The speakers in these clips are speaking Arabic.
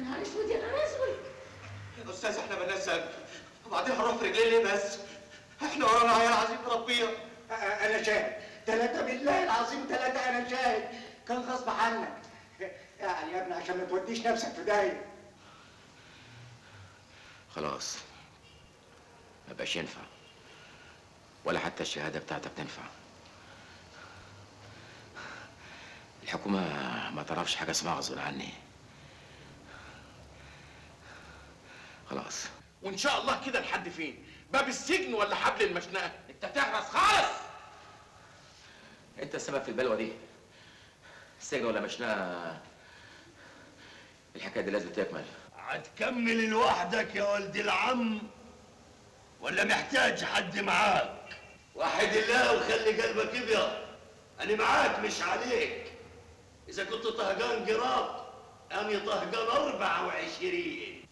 نهار اسود يا نهار اسود. يا استاذ احنا مالناش ذنب، وبعدين هنروح في رجلين ليه بس؟ احنا ورانا عيال عايزين نربيها. انا شاهد، 3 بالله العظيم 3 انا شاهد، كان غصب عنك. يعني يا ابني عشان ما توديش نفسك في داهيه. خلاص ما بقاش ينفع، ولا حتى الشهاده بتاعتك تنفع. الحكومه ما تعرفش حاجه اسمها غصب عني. خلاص. وان شاء الله كده لحد فين؟ باب السجن ولا حبل المشنقه؟ انت تهرس خالص. انت السبب في البلوه دي. السجن ولا مشنقه، الحكايه دي لازم تكمل. هتكمل لوحدك يا ولد العم ولا محتاج حد معاك؟ وحد الله وخلي قلبك ابيض، انا معاك مش عليك. اذا كنت طهقان قراط انا طهقان 24.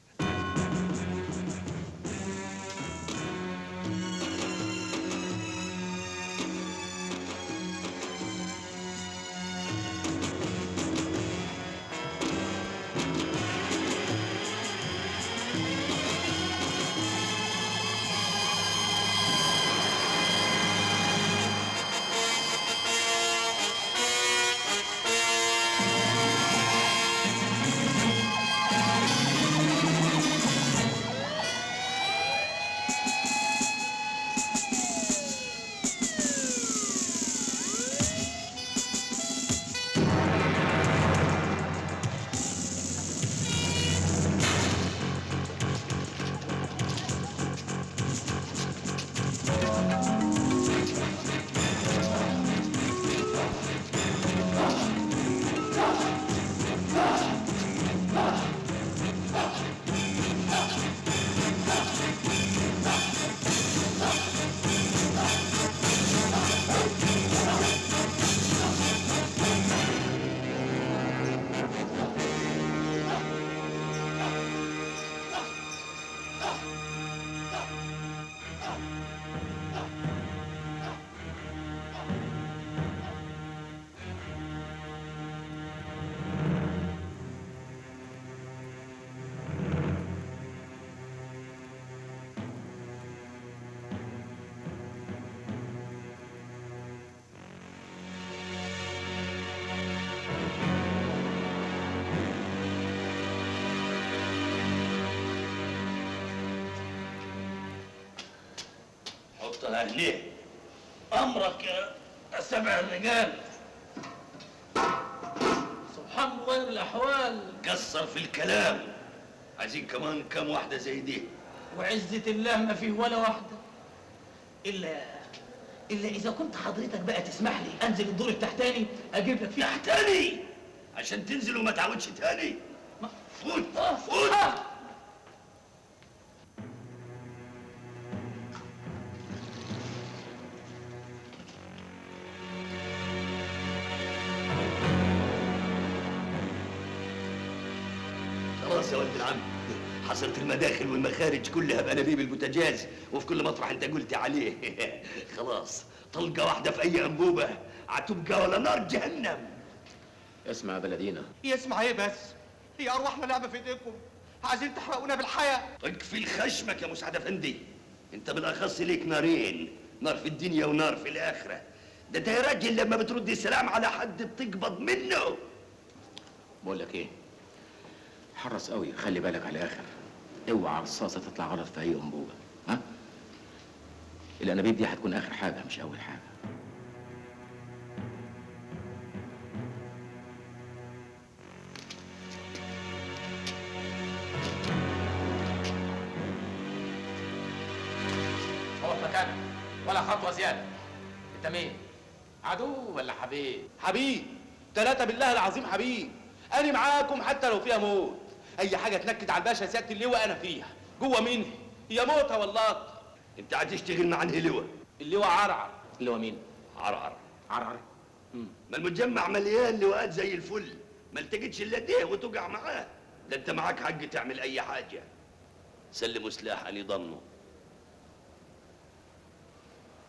حطها هنا. امرك يا 7 رجال. سبحان غير الاحوال. قصر في الكلام. عايزين كمان كم واحده زي دي. وعزة الله ما فيه ولا واحدة. إلا إذا كنت حضرتك بقى تسمح لي أنزل الدور التحتاني أجيب لك فيه. تحتاني؟ عشان تنزل وما تعودش تاني. فوت فوت. خلاص يا ولد العم، حصلت المداخل والمخارج كلها بانابيب البوتاجاز وفي كل مطرح انت قلت عليه. خلاص طلقه واحده في اي انبوبه هتبقى ولا نار جهنم. اسمع يا بلدينا. يسمع ايه بس؟ هي ارواحنا لعبه في ايديكم، عايزين تحرقونا بالحياه. اقفل خشمك يا مسعد افندي، انت بالاخص ليك نارين، نار في الدنيا ونار في الاخره. ده انت يا راجل لما بترد السلام على حد بتقبض منه. بقول لك ايه، حرص قوي، خلي بالك على الاخر، اوعى رصاصه تطلع غلط في اي انبوبه. ها؟ الانابيب دي هتكون اخر حاجه مش اول حاجه. هو في مكانك ولا خطوة زيادة. أنت مين؟ عدو ولا حبيب؟ حبيب، 3 بالله العظيم حبيب. انا معاكم حتى لو فيها موت. اي حاجه تنكد على الباشا سياده اللواء انا فيها، جوه مني يا موتها والله. انت هتشتغل مع انهي لواء؟ اللواء عرعر. اللي هو مين؟ عرعر. عرعر. ما المجمع مليان لواءات زي الفل، ما التقتش الا ده وتقع معاه. ده انت معاك حق تعمل اي حاجه. سلموا سلاح اني ضمنه.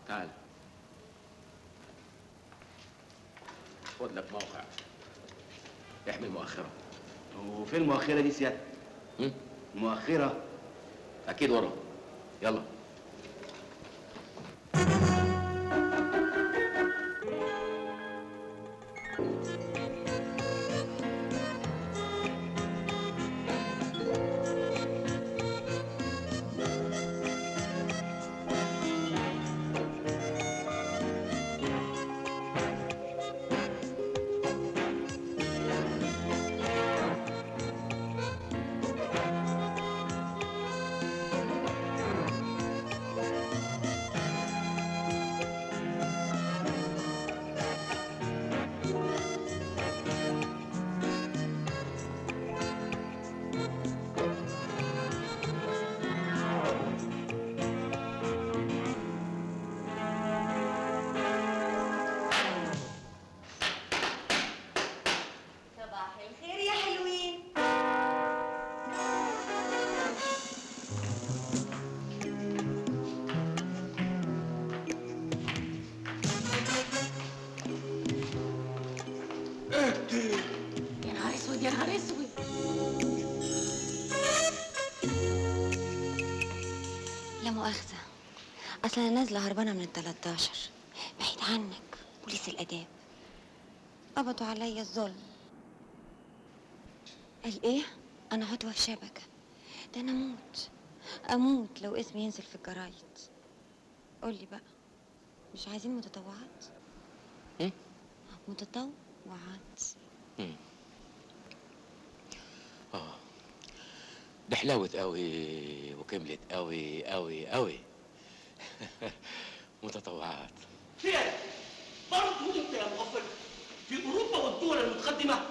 تعال خد لك موقع احمي المؤخره. وفين المؤخره دي سيادتك؟ مؤخرة؟ أكيد ورا. يلا. صباح الخير يا حلوين. يا نهار اسود يا نهار اسود. لا مؤاخذة، أصل أنا نازلة هربانة من ال13 بعيد عنك. بوليس الآداب قبضوا عليا الظلم. قال إيه؟ أنا عضوة في شبكة. ده أنا أموت لو اسمي ينزل في الجرايد. قولي بقى، مش عايزين متطوعات؟ متطوعات. ده حلاوت قوي وكملت قوي قوي قوي. متطوعات. فين؟ برضه انت يا مغفل في اوروبا والدول المتقدمه.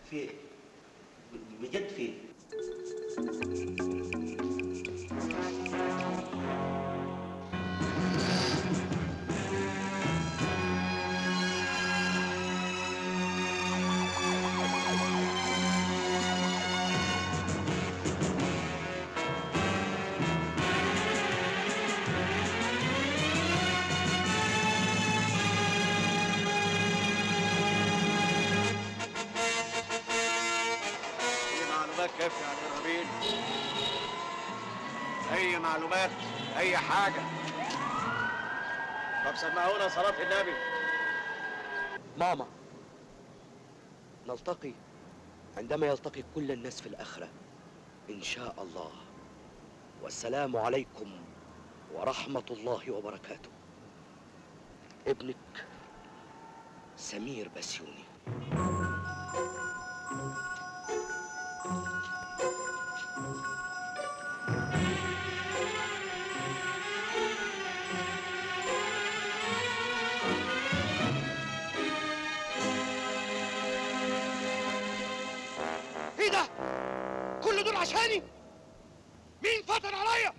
فين؟ بجد فين؟ كيف يا عبد الربيع؟ أي معلومات؟ أي حاجة؟ طب سمعونا صلاة النبي. ماما، نلتقي عندما يلتقي كل الناس في الآخرة إن شاء الله. والسلام عليكم ورحمة الله وبركاته. ابنك سمير بسيوني. إيه ده؟ كل دول عشاني؟ مين فتن عليا؟